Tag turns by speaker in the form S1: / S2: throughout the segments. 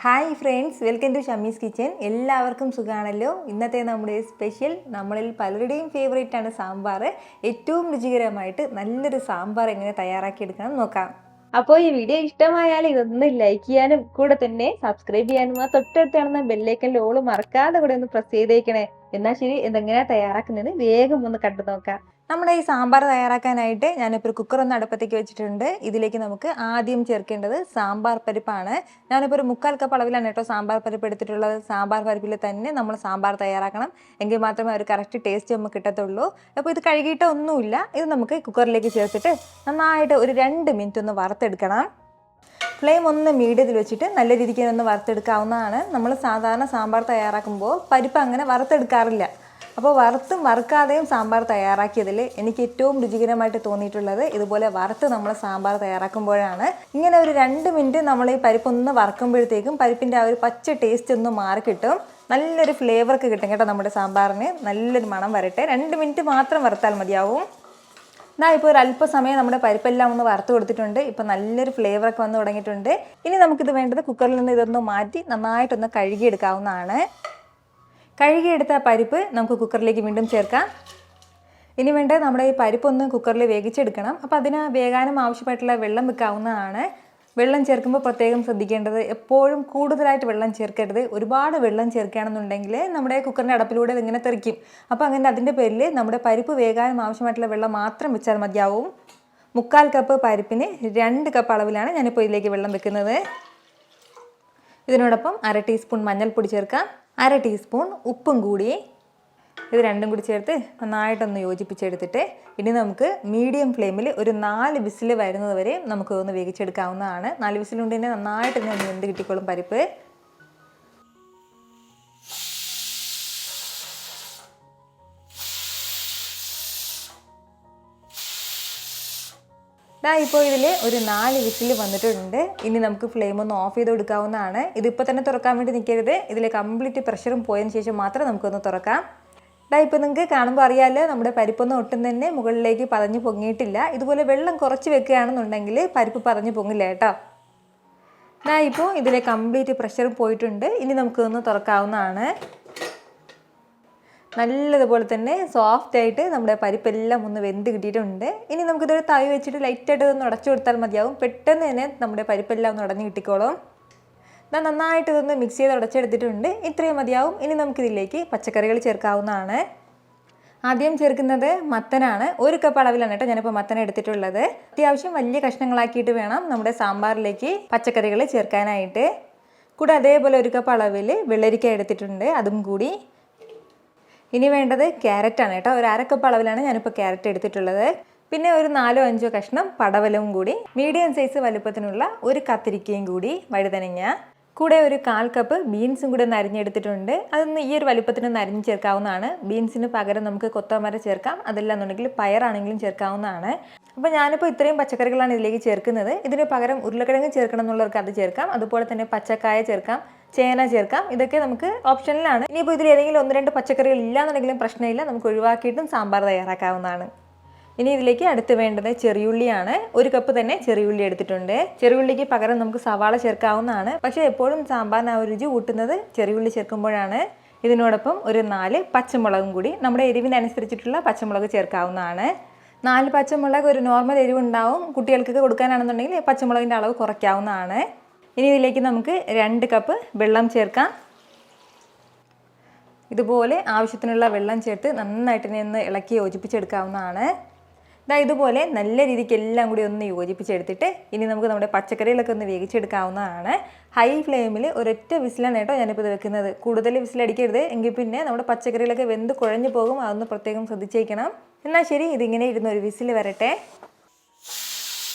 S1: Hi friends, welcome to Shammi's kitchen. എല്ലാവർക്കും സുഖമാണല്ലോ. ഇന്നത്തെ നമ്മുടെ സ്പെഷ്യൽ നമ്മളിൽ പലരുടെയും ഫേവറേറ്റ് ആണ് സാമ്പാർ. ഏറ്റവും രുചികരമായിട്ട് നല്ലൊരു സാമ്പാർ എങ്ങനെ തയ്യാറാക്കിയെടുക്കണം നോക്കാം. അപ്പോൾ ഈ വീഡിയോ ഇഷ്ടമായാൽ ഇതൊന്ന് ലൈക്ക് ചെയ്യാനും കൂടെ തന്നെ സബ്സ്ക്രൈബ് ചെയ്യാനും ആ തൊട്ടടുത്ത് കാണുന്ന ബെല്ലൈക്കൻ്റെ ഓൾ മറക്കാതെ കൂടെ ഒന്ന് പ്രസ് ചെയ്തേക്കണേ. എന്നാൽ ശരി, ഇതെങ്ങനെയാണ് തയ്യാറാക്കുന്നത് വേഗം ഒന്ന് കണ്ടു നോക്കാം. നമ്മുടെ ഈ സാമ്പാർ തയ്യാറാക്കാനായിട്ട് ഞാനിപ്പോൾ ഒരു കുക്കർ ഒന്ന് അടുപ്പത്തേക്ക് വെച്ചിട്ടുണ്ട്. ഇതിലേക്ക് നമുക്ക് ആദ്യം ചേർക്കേണ്ടത് സാമ്പാർ പരിപ്പാണ്. ഞാനിപ്പോൾ ഒരു 3/4 കപ്പ് അളവിലാണ് കേട്ടോ സാമ്പാർ പരിപ്പ് എടുത്തിട്ടുള്ളത്. സാമ്പാർ പരിപ്പിൽ തന്നെ നമ്മൾ സാമ്പാർ തയ്യാറാക്കണം, എങ്കിൽ മാത്രമേ ഒരു കറക്റ്റ് ടേസ്റ്റ് നമുക്ക് കിട്ടത്തുള്ളൂ. അപ്പോൾ ഇത് കഴുകിയിട്ട് ഒന്നുമില്ല, ഇത് നമുക്ക് കുക്കറിലേക്ക് ചേർത്തിട്ട് നന്നായിട്ട് ഒരു 2 മിനിറ്റ് ഒന്ന് വറുത്തെടുക്കണം. ഫ്ലെയിം ഒന്ന് മീഡിയത്തിൽ വെച്ചിട്ട് നല്ല രീതിക്ക് ഒന്ന് വറുത്തെടുക്കാവുന്നതാണ്. നമ്മൾ സാധാരണ സാമ്പാർ തയ്യാറാക്കുമ്പോൾ പരിപ്പ് അങ്ങനെ വറുത്തെടുക്കാറില്ല. അപ്പോൾ വറുത്തും വറുക്കാതെയും സാമ്പാർ തയ്യാറാക്കിയതിൽ എനിക്ക് ഏറ്റവും രുചികരമായിട്ട് തോന്നിയിട്ടുള്ളത് ഇതുപോലെ വറുത്ത് നമ്മൾ സാമ്പാർ തയ്യാറാക്കുമ്പോഴാണ്. ഇങ്ങനെ ഒരു 2 മിനിറ്റ് നമ്മൾ ഈ പരിപ്പൊന്ന് വറുക്കുമ്പോഴത്തേക്കും പരിപ്പിൻ്റെ ആ ഒരു പച്ച ടേസ്റ്റ് ഒന്ന് മാറി കിട്ടും. നല്ലൊരു ഫ്ലേവർക്ക് കിട്ടും കേട്ടോ. നമ്മുടെ സാമ്പാറിന് നല്ലൊരു മണം വരട്ടെ. 2 മിനിറ്റ് മാത്രം വറുത്താൽ മതിയാവും. ഇപ്പോൾ ഒരു അല്പസമയം നമ്മുടെ പരിപ്പെല്ലാം ഒന്ന് വറുത്ത് കൊടുത്തിട്ടുണ്ട്. ഇപ്പോൾ നല്ലൊരു ഫ്ലേവറൊക്കെ വന്ന് തുടങ്ങിയിട്ടുണ്ട്. ഇനി നമുക്കിത് വേണ്ടത് കുക്കറിൽ നിന്ന് ഇതൊന്ന് മാറ്റി നന്നായിട്ടൊന്ന് കഴുകിയെടുക്കാവുന്നതാണ്. കഴുകിയെടുത്ത പരിപ്പ് നമുക്ക് കുക്കറിലേക്ക് വീണ്ടും ചേർക്കാം. ഇനി വേണ്ടത് നമ്മുടെ ഈ പരിപ്പൊന്ന് കുക്കറിൽ വേവിച്ചെടുക്കണം. അപ്പോൾ അതിന് വേകാനും ആവശ്യമായിട്ടുള്ള വെള്ളം വെക്കാവുന്നതാണ്. വെള്ളം ചേർക്കുമ്പോൾ പ്രത്യേകം ശ്രദ്ധിക്കേണ്ടത് എപ്പോഴും കൂടുതലായിട്ട് വെള്ളം ചേർക്കരുത്. ഒരുപാട് വെള്ളം ചേർക്കുകയാണെന്നുണ്ടെങ്കിൽ നമ്മുടെ കുക്കറിൻ്റെ അടപ്പിലൂടെ ഇതിങ്ങനെ തെറിക്കും. അപ്പോൾ അങ്ങനെ അതിൻ്റെ പേരിൽ നമ്മുടെ പരിപ്പ് വേകാനും ആവശ്യമായിട്ടുള്ള വെള്ളം മാത്രം വെച്ചാൽ മതിയാവും. 3/4 കപ്പ് പരിപ്പിന് 2 കപ്പ് അളവിലാണ് ഞാനിപ്പോൾ ഇതിലേക്ക് വെള്ളം വെക്കുന്നത്. ഇതിനോടൊപ്പം 1/2 ടീസ്പൂൺ മഞ്ഞൾപ്പൊടി ചേർക്കാം, 1/2 ടീസ്പൂൺ ഉപ്പും കൂടി. ഇത് രണ്ടും കൂടി ചേർത്ത് നന്നായിട്ടൊന്ന് യോജിപ്പിച്ചെടുത്തിട്ട് ഇനി നമുക്ക് മീഡിയം ഫ്ലെയിമിൽ ഒരു 4 വിസിൽ വരുന്നത് വരെ നമുക്ക് ഒന്ന് വേവിച്ചെടുക്കാവുന്നതാണ്. 4 വിസിലുകൊണ്ട് തന്നെ നന്നായിട്ട് തന്നെ ഒന്ന് വെന്ത് കിട്ടിക്കോളും പരിപ്പ്. ഇപ്പോൾ ഇതിൽ ഒരു 4 വിസിൽ വന്നിട്ടുണ്ട്. ഇനി നമുക്ക് ഫ്ലെയിം ഒന്ന് ഓഫ് ചെയ്ത് കൊടുക്കാവുന്നതാണ്. ഇതിപ്പോൾ തന്നെ തുറക്കാൻ വേണ്ടി നിൽക്കരുത്. ഇതിൽ കംപ്ലീറ്റ് പ്രഷറും പോയതിന് ശേഷം മാത്രം നമുക്കൊന്ന് തുറക്കാം. ഇപ്പോൾ നിങ്ങൾക്ക് കാണുമ്പോൾ അറിയാമല്ലോ, നമ്മുടെ പരിപ്പൊന്നും ഒട്ടും തന്നെ മുകളിലേക്ക് പതഞ്ഞ് പൊങ്ങിയിട്ടില്ല. ഇതുപോലെ വെള്ളം കുറച്ച് വെക്കുകയാണെന്നുണ്ടെങ്കിൽ പരിപ്പ് പതഞ്ഞ് പൊങ്ങില്ല കേട്ടോ. ഇപ്പോൾ ഇതിലെ കംപ്ലീറ്റ് പ്രഷറും പോയിട്ടുണ്ട്. ഇനി നമുക്കൊന്ന് തുറക്കാവുന്നതാണ്. നല്ലതുപോലെ തന്നെ സോഫ്റ്റായിട്ട് നമ്മുടെ പരിപ്പെല്ലാം ഒന്ന് വെന്ത് കിട്ടിയിട്ടുണ്ട്. ഇനി നമുക്കിതൊരു തവി വെച്ചിട്ട് ലൈറ്റായിട്ട് ഒന്ന് ഉടച്ചു കൊടുത്താൽ മതിയാവും. പെട്ടെന്ന് തന്നെ നമ്മുടെ പരിപ്പെല്ലാം ഒന്ന് ഉടഞ്ഞ് കിട്ടിക്കോളും. നന്നായിട്ട് ഇതൊന്ന് മിക്സ് ചെയ്ത് ഉടച്ചെടുത്തിട്ടുണ്ട്. ഇത്രയും മതിയാവും. ഇനി നമുക്കിതിലേക്ക് പച്ചക്കറികൾ ചേർക്കാവുന്നതാണ്. ആദ്യം ചേർക്കുന്നത് മത്തനാണ്. 1 കപ്പ് അളവിലാണ് കേട്ടോ ഞാനിപ്പോൾ മത്തൻ എടുത്തിട്ടുള്ളത്. അത്യാവശ്യം വലിയ കഷ്ണങ്ങളാക്കിയിട്ട് വേണം നമ്മുടെ സാമ്പാറിലേക്ക് പച്ചക്കറികൾ ചേർക്കാനായിട്ട്. കൂടെ അതേപോലെ 1 കപ്പ് അളവിൽ വെള്ളരിക്ക എടുത്തിട്ടുണ്ട്, അതും കൂടി. ഇനി വേണ്ടത് ക്യാരറ്റാണ് കേട്ടോ. ഒരു 1/2 കപ്പ് അളവിലാണ് ഞാനിപ്പോൾ ക്യാരറ്റ് എടുത്തിട്ടുള്ളത്. പിന്നെ ഒരു 4-5 കഷ്ണം പടവലവും കൂടി. മീഡിയം സൈസ് വലുപ്പത്തിനുള്ള ഒരു കത്തിരിക്കയും കൂടി, വഴുതനങ്ങ. കൂടെ ഒരു 1/4 കപ്പ് ബീൻസും കൂടെ ഒന്ന് അരിഞ്ഞെടുത്തിട്ടുണ്ട്. അതൊന്ന് ഈ ഒരു വലുപ്പത്തിന് ഒന്ന് അരിഞ്ഞ് ചേർക്കാവുന്നതാണ്. ബീൻസിന് പകരം നമുക്ക് കൊത്തമര ചേർക്കാം, അതല്ലാന്നുണ്ടെങ്കിൽ പയറാണെങ്കിലും ചേർക്കാവുന്നതാണ്. അപ്പോൾ ഞാനിപ്പോൾ ഇത്രയും പച്ചക്കറികളാണ് ഇതിലേക്ക് ചേർക്കുന്നത്. ഇതിന് പകരം ഉരുളക്കിഴങ്ങ് ചേർക്കണം എന്നുള്ളവർക്ക് അത് ചേർക്കാം. അതുപോലെ തന്നെ പച്ചക്കായ ചേർക്കാം, ചേന ചേർക്കാം. ഇതൊക്കെ നമുക്ക് ഓപ്ഷനിലാണ്. ഇനിയിപ്പോൾ ഇതിൽ ഏതെങ്കിലും 1-2 പച്ചക്കറികൾ ഇല്ലാന്നുണ്ടെങ്കിലും പ്രശ്നമില്ല, നമുക്ക് ഒഴിവാക്കിയിട്ടും സാമ്പാർ തയ്യാറാക്കാവുന്നതാണ്. ഇനി ഇതിലേക്ക് അടുത്ത് വേണ്ടത് ചെറിയുള്ളിയാണ്. 1 കപ്പ് തന്നെ ചെറിയുള്ളി എടുത്തിട്ടുണ്ട്. ചെറിയുള്ളിക്ക് പകരം നമുക്ക് സവാള ചേർക്കാവുന്നതാണ്. പക്ഷേ എപ്പോഴും സാമ്പാറിന് ആ രുചി കൂട്ടുന്നത് ചെറിയുള്ളി ചേർക്കുമ്പോഴാണ്. ഇതിനോടൊപ്പം ഒരു 4 പച്ചമുളകും കൂടി, നമ്മുടെ എരിവിനനുസരിച്ചിട്ടുള്ള പച്ചമുളക് ചേർക്കാവുന്നതാണ്. 4 പച്ചമുളക് ഒരു നോർമൽ എരിവുണ്ടാവും. കുട്ടികൾക്കൊക്കെ കൊടുക്കാനാണെന്നുണ്ടെങ്കിൽ പച്ചമുളകിൻ്റെ അളവ് കുറയ്ക്കാവുന്നതാണ്. ഇനി ഇതിലേക്ക് നമുക്ക് 2 കപ്പ് വെള്ളം ചേർക്കാം. ഇതുപോലെ ആവശ്യത്തിനുള്ള വെള്ളം ചേർത്ത് നന്നായിട്ട് ഒന്ന് ഇളക്കി യോജിപ്പിച്ചെടുക്കാവുന്നതാണ്. ഇതുപോലെ നല്ല രീതിക്ക് എല്ലാം കൂടി ഒന്ന് യോജിപ്പിച്ചെടുത്തിട്ട് ഇനി നമുക്ക് നമ്മുടെ പച്ചക്കറികളൊക്കെ ഒന്ന് വേവിച്ചെടുക്കാവുന്നതാണ്. ഹൈ ഫ്ലെയിമിൽ ഒരൊറ്റ വിസിലാണ് കേട്ടോ ഞാനിപ്പോൾ ഇത് വെക്കുന്നത്. കൂടുതൽ വിസിലടിക്കരുത്, എങ്കിൽ പിന്നെ നമ്മുടെ പച്ചക്കറികളൊക്കെ വെന്ത് കുഴഞ്ഞു പോകും. അതൊന്ന് പ്രത്യേകം ശ്രദ്ധിച്ചേക്കണം. എന്നാൽ ശരി, ഇതിങ്ങനെ ഇരുന്ന് ഒരു വിസിൽ വരട്ടെ.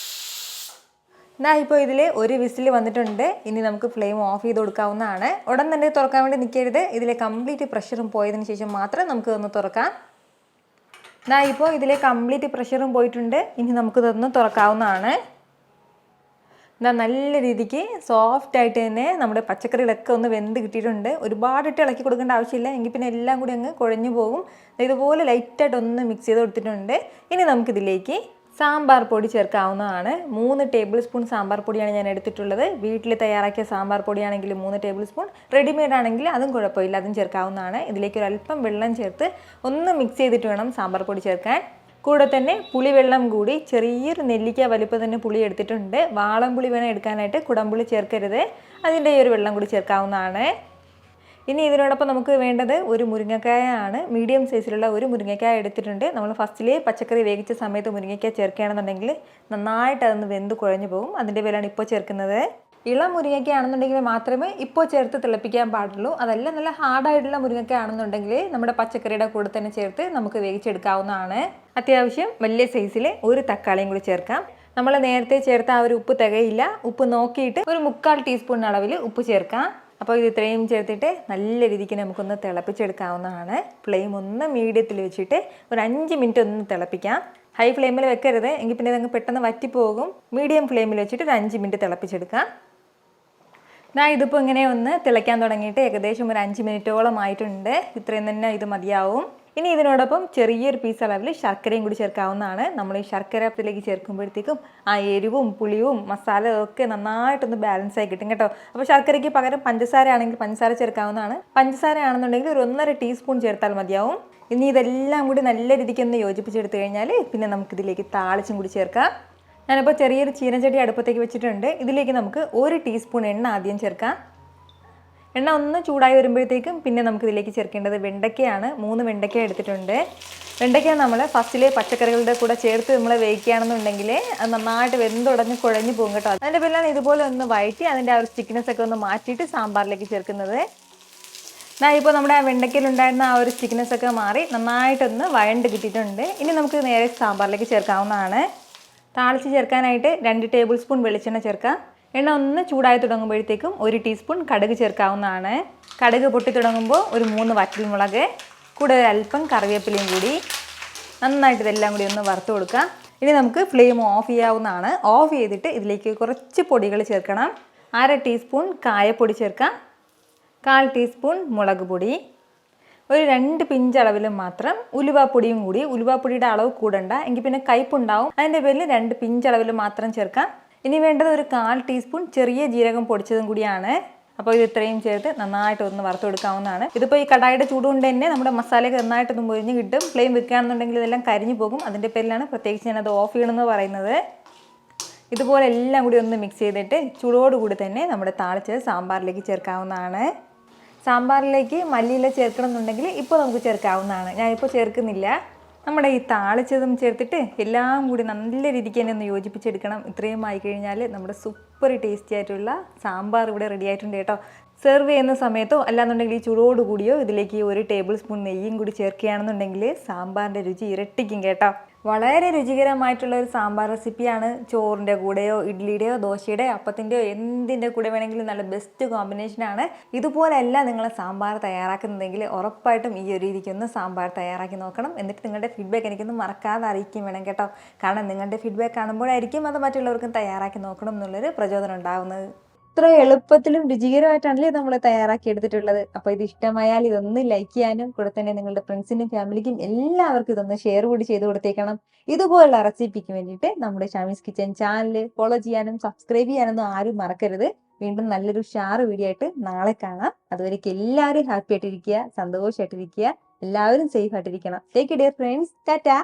S1: ഇപ്പോൾ ഇതിൽ ഒരു വിസിൽ വന്നിട്ടുണ്ട്. ഇനി നമുക്ക് ഫ്ലെയിം ഓഫ് ചെയ്ത് കൊടുക്കാവുന്നതാണ്. ഉടൻ തന്നെ തുറക്കാൻ വേണ്ടി നിൽക്കരുത്. ഇതിലെ കംപ്ലീറ്റ് പ്രഷറും പോയതിന് ശേഷം മാത്രം നമുക്ക് ഒന്ന് തുറക്കാം. ഇപ്പോൾ ഇതിലെ കംപ്ലീറ്റ് പ്രഷറും പോയിട്ടുണ്ട്. ഇനി നമുക്കിതൊന്ന് തുറക്കാവുന്നതാണ്. നല്ല രീതിക്ക് സോഫ്റ്റായിട്ട് തന്നെ നമ്മുടെ പച്ചക്കറികളൊക്കെ ഒന്ന് വെന്ത് കിട്ടിയിട്ടുണ്ട്. ഒരുപാടിട്ട് ഇളക്കി കൊടുക്കേണ്ട ആവശ്യമില്ല, എങ്കിൽ പിന്നെ എല്ലാം കൂടി അങ്ങ് കുഴഞ്ഞു പോകും. ഇതുപോലെ ലൈറ്റായിട്ട് ഒന്ന് മിക്സ് ചെയ്ത് കൊടുത്തിട്ടുണ്ട്. ഇനി നമുക്കിതിലേക്ക് സാമ്പാർ പൊടി ചേർക്കാവുന്നതാണ്. 3 ടേബിൾ സ്പൂൺ സാമ്പാർ പൊടിയാണ് ഞാൻ എടുത്തിട്ടുള്ളത്. വീട്ടിൽ തയ്യാറാക്കിയ സാമ്പാർ പൊടിയാണെങ്കിൽ 3 ടേബിൾ സ്പൂൺ, റെഡിമെയ്ഡ് ആണെങ്കിൽ അതും കുഴപ്പമില്ല, അതും ചേർക്കാവുന്നതാണ്. ഇതിലേക്ക് ഒരു അല്പം വെള്ളം ചേർത്ത് ഒന്ന് മിക്സ് ചെയ്തിട്ട് വേണം സാമ്പാർ പൊടി ചേർക്കാൻ. കൂടെ തന്നെ പുളിവെള്ളം കൂടി ചെറിയൊരു നെല്ലിക്ക വലിപ്പം തന്നെ പുളി എടുത്തിട്ടുണ്ട്. വാളംപുളി വേണം എടുക്കാനായിട്ട്, കുടംപുളി ചേർക്കരുത്. അതിൻ്റെ ഈ ഒരു വെള്ളം കൂടി ചേർക്കാവുന്നതാണ്. ഇനി ഇതിനോടൊപ്പം നമുക്ക് വേണ്ടത് ഒരു മുരിങ്ങക്കായ ആണ്. മീഡിയം സൈസിലുള്ള ഒരു മുരിങ്ങക്കായ എടുത്തിട്ടുണ്ട്. നമ്മൾ ഫസ്റ്റിലെ പച്ചക്കറി വേവിച്ച സമയത്ത് മുരിങ്ങക്കായ ചേർക്കുകയാണെന്നുണ്ടെങ്കിൽ നന്നായിട്ട് അതൊന്ന് വെന്ത് കുഴഞ്ഞു പോകും. അതിൻ്റെ പേരാണ് ഇപ്പോൾ ചേർക്കുന്നത്. ഇളം മുരിങ്ങക്കായ ആണെന്നുണ്ടെങ്കിൽ മാത്രമേ ഇപ്പോൾ ചേർത്ത് തിളപ്പിക്കാൻ പാടുള്ളൂ. അതല്ല നല്ല ഹാർഡായിട്ടുള്ള മുരിങ്ങക്കായ ആണെന്നുണ്ടെങ്കിൽ നമ്മുടെ പച്ചക്കറിയുടെ കൂടെ തന്നെ ചേർത്ത് നമുക്ക് വേവിച്ചെടുക്കാവുന്നതാണ്. അത്യാവശ്യം വലിയ സൈസിൽ ഒരു തക്കാളിയും കൂടി ചേർക്കാം. നമ്മൾ നേരത്തെ ചേർത്ത ആ ഒരു ഉപ്പ് തികയില്ല. ഉപ്പ് നോക്കിയിട്ട് ഒരു 1/4 ടീസ്പൂൺ അളവിൽ ഉപ്പ് ചേർക്കാം. അപ്പോൾ ഇത് ഇത്രയും ചേർത്തിട്ട് നല്ല രീതിക്ക് നമുക്കൊന്ന് തിളപ്പിച്ചെടുക്കാവുന്നതാണ്. ഫ്ലെയിം ഒന്ന് മീഡിയത്തിൽ വെച്ചിട്ട് ഒരു 5 മിനിറ്റ് ഒന്ന് തിളപ്പിക്കാം. ഹൈ ഫ്ലെയിമിൽ വെക്കരുത്, എങ്കിൽ പിന്നെ ഇതങ്ങ് പെട്ടെന്ന് വറ്റിപ്പോകും. മീഡിയം ഫ്ലെയിമിൽ വെച്ചിട്ട് ഒരു 5 മിനിറ്റ് തിളപ്പിച്ചെടുക്കാം. ഇതിപ്പോൾ ഇങ്ങനെ ഒന്ന് തിളയ്ക്കാൻ തുടങ്ങിയിട്ട് ഏകദേശം ഒരു 5 മിനിറ്റോളം ആയിട്ടുണ്ട്. ഇത്രയും തന്നെ ഇത് മതിയാവും. ഇനി ഇതിനോടൊപ്പം ചെറിയൊരു പീസ് അളവിൽ ശർക്കരയും കൂടി ചേർക്കാവുന്നതാണ്. നമ്മൾ ഈ ശർക്കരത്തിലേക്ക് ചേർക്കുമ്പോഴത്തേക്കും ആ എരിവും പുളിയും മസാല ഒക്കെ നന്നായിട്ടൊന്ന് ബാലൻസ് ആയി കിട്ടും കേട്ടോ. അപ്പോൾ ശർക്കരയ്ക്ക് പകരം പഞ്ചസാര ആണെങ്കിൽ പഞ്ചസാര ചേർക്കാവുന്നതാണ്. പഞ്ചസാര ആണെന്നുണ്ടെങ്കിൽ ഒരു 1.5 ടീസ്പൂൺ ചേർത്താൽ മതിയാവും. ഇനി ഇതെല്ലാം കൂടി നല്ല രീതിക്ക് ഒന്ന് യോജിപ്പിച്ചെടുത്ത് കഴിഞ്ഞാൽ പിന്നെ നമുക്കിതിലേക്ക് താളിച്ചും കൂടി ചേർക്കാം. ഞാനിപ്പോൾ ചെറിയൊരു ചീനച്ചട്ടി അടുപ്പത്തേക്ക് വെച്ചിട്ടുണ്ട്. ഇതിലേക്ക് നമുക്ക് 1 ടീസ്പൂൺ എണ്ണ ആദ്യം ചേർക്കാം. എണ്ണ ഒന്ന് ചൂടായി വരുമ്പോഴത്തേക്കും പിന്നെ നമുക്കിതിലേക്ക് ചേർക്കേണ്ടത് വെണ്ടയ്ക്കയാണ്. 3 വെണ്ടയ്ക്ക എടുത്തിട്ടുണ്ട്. വെണ്ടയ്ക്ക നമ്മൾ ഫസ്റ്റിലെ പച്ചക്കറികളുടെ കൂടെ ചേർത്ത് നമ്മൾ വേവിക്കുകയാണെന്നുണ്ടെങ്കിൽ അത് നന്നായിട്ട് വെന്തുടഞ്ഞ് കുഴഞ്ഞു പോകും കേട്ടോ. അതിൻ്റെ പേരിലാണ് ഇതുപോലെ ഒന്ന് വഴറ്റി അതിൻ്റെ ആ ഒരു സ്റ്റിക്നെസ് ഒക്കെ ഒന്ന് മാറ്റിയിട്ട് സാമ്പാറിലേക്ക് ചേർക്കുന്നത്. ഇപ്പോൾ നമ്മുടെ ആ വെണ്ടയ്ക്കയിലുണ്ടായിരുന്ന ആ ഒരു സ്റ്റിക്നെസ് ഒക്കെ മാറി നന്നായിട്ടൊന്ന് വഴണ്ട് കിട്ടിയിട്ടുണ്ട്. ഇനി നമുക്ക് നേരെ സാമ്പാറിലേക്ക് ചേർക്കാവുന്നതാണ്. താളിച്ച് ചേർക്കാനായിട്ട് 2 ടേബിൾ സ്പൂൺ വെളിച്ചെണ്ണ ചേർക്കാം. എണ്ണ ഒന്ന് ചൂടായി തുടങ്ങുമ്പോഴത്തേക്കും 1 ടീസ്പൂൺ കടുക് ചേർക്കാവുന്നതാണ്. കടുക് പൊട്ടി തുടങ്ങുമ്പോൾ ഒരു 3 വറ്റൽമുളക്, കൂടെ ഒരു അല്പം കറിവേപ്പിലയും കൂടി നന്നായിട്ട് ഇതെല്ലാം കൂടി ഒന്ന് വറുത്ത് കൊടുക്കാം. ഇനി നമുക്ക് ഫ്ലെയിം ഓഫ് ചെയ്യാവുന്നതാണ്. ഓഫ് ചെയ്തിട്ട് ഇതിലേക്ക് കുറച്ച് പൊടികൾ ചേർക്കണം. 1/2 ടീസ്പൂൺ കായപ്പൊടി ചേർക്കാം. 1/4 ടീസ്പൂൺ മുളക് പൊടി, ഒരു 2 പിഞ്ച് അളവിലും മാത്രം ഉലുവാപ്പൊടിയും കൂടി. ഉലുവാപ്പൊടിയുടെ അളവ് കൂടണ്ട, എങ്കിൽ പിന്നെ കയ്പുണ്ടാവും. അതിൻ്റെ പേരിൽ 2 പിഞ്ച് അളവിൽ മാത്രം ചേർക്കാം. ഇനി വേണ്ടത് ഒരു 1/4 ടീസ്പൂൺ ചെറിയ ജീരകം പൊടിച്ചതും കൂടിയാണ്. അപ്പോൾ ഇത് ഇത്രയും ചേർത്ത് നന്നായിട്ട് ഒന്ന് വറുത്ത് കൊടുക്കാവുന്നതാണ്. ഇതിപ്പോൾ ഈ കടായുടെ ചൂടുകൊണ്ട് തന്നെ നമ്മുടെ മസാലയൊക്കെ നന്നായിട്ടൊന്ന് മൊരിഞ്ഞ് കിട്ടും. ഫ്ലെയിം വെക്കുകയാണെന്നുണ്ടെങ്കിൽ ഇതെല്ലാം കരിഞ്ഞു പോകും. അതിൻ്റെ പേരിലാണ് പ്രത്യേകിച്ച് ഞാനത് ഓഫ് ചെയ്യണമെന്ന് പറയുന്നത്. ഇതുപോലെ എല്ലാം കൂടി ഒന്ന് മിക്സ് ചെയ്തിട്ട് ചൂടോടുകൂടി തന്നെ നമ്മുടെ താളിച്ചത് സാമ്പാറിലേക്ക് ചേർക്കാവുന്നതാണ്. സാമ്പാറിലേക്ക് മല്ലിയില ചേർക്കണം എന്നുണ്ടെങ്കിൽ ഇപ്പോൾ നമുക്ക് ചേർക്കാവുന്നതാണ്. ഞാനിപ്പോൾ ചേർക്കുന്നില്ല. നമ്മുടെ ഈ താളിച്ചതും ചേർത്തിട്ട് എല്ലാം കൂടി നല്ല രീതിക്ക് തന്നെ ഒന്ന് യോജിപ്പിച്ചെടുക്കണം. ഇത്രയും ആയിക്കഴിഞ്ഞാൽ നമ്മുടെ സൂപ്പർ ടേസ്റ്റി ആയിട്ടുള്ള സാമ്പാർ ഇവിടെ റെഡി ആയിട്ടുണ്ട് കേട്ടോ. സെർവ് ചെയ്യുന്ന സമയത്തോ അല്ലാന്നുണ്ടെങ്കിൽ ഈ ചൂടോടുകൂടിയോ ഇതിലേക്ക് 1 ടേബിൾ സ്പൂൺ നെയ്യും കൂടി ചേർക്കുകയാണെന്നുണ്ടെങ്കിൽ സാമ്പാറിൻ്റെ രുചി ഇരട്ടിക്കും കേട്ടോ. വളരെ രുചികരമായിട്ടുള്ള ഒരു സാമ്പാർ റെസിപ്പിയാണ്. ചോറിൻ്റെ കൂടെയോ ഇഡ്ഡലിയുടെയോ ദോശയുടെയോ അപ്പത്തിൻ്റെയോ എന്തിൻ്റെ കൂടെ വേണമെങ്കിലും നല്ല ബെസ്റ്റ് കോമ്പിനേഷനാണ്. ഇതുപോലെയല്ല നിങ്ങൾ സാമ്പാർ തയ്യാറാക്കുന്നുണ്ടെങ്കിൽ ഉറപ്പായിട്ടും ഈ ഒരു രീതിക്കൊന്ന് സാമ്പാർ തയ്യാറാക്കി നോക്കണം. എന്നിട്ട് നിങ്ങളുടെ ഫീഡ്ബാക്ക് എനിക്കൊന്ന് മറക്കാതെ അറിയിക്കും വേണം കേട്ടോ. കാരണം നിങ്ങളുടെ ഫീഡ്ബാക്ക് കാണുമ്പോഴായിരിക്കും അത് മറ്റുള്ളവർക്കും തയ്യാറാക്കി നോക്കണം എന്നുള്ളൊരു പ്രചോദനം ഉണ്ടാകുന്നത്. ഇത്ര എളുപ്പത്തിലും രുചികരമായിട്ടാണല്ലേ നമ്മൾ തയ്യാറാക്കി എടുത്തിട്ടുള്ളത്. അപ്പോൾ ഇത് ഇഷ്ടമായാൽ ഇതൊന്ന് ലൈക്ക് ചെയ്യാനും കൂടെ തന്നെ നിങ്ങളുടെ ഫ്രണ്ട്സിനും ഫാമിലിക്കും എല്ലാവർക്കും ഇതൊന്ന് ഷെയർ കൂടി ചെയ്ത് കൊടുത്തേക്കണം. ഇതുപോലുള്ള റെസിപ്പിക്ക് വേണ്ടിയിട്ട് നമ്മുടെ ഷമീസ് കിച്ചൻ ചാനൽ ഫോളോ ചെയ്യാനും സബ്സ്ക്രൈബ് ചെയ്യാനൊന്നും ആരും മറക്കരുത്. വീണ്ടും നല്ലൊരു ഷാറ് വീഡിയോ ആയിട്ട് നാളെ കാണാം. അതുവരേക്കും എല്ലാവരും ഹാപ്പി ആയിട്ടിരിക്കുക, സന്തോഷമായിട്ടിരിക്കുക, എല്ലാവരും സേഫ് ആയിട്ടിരിക്കണം. Take care friends. ടാറ്റാ.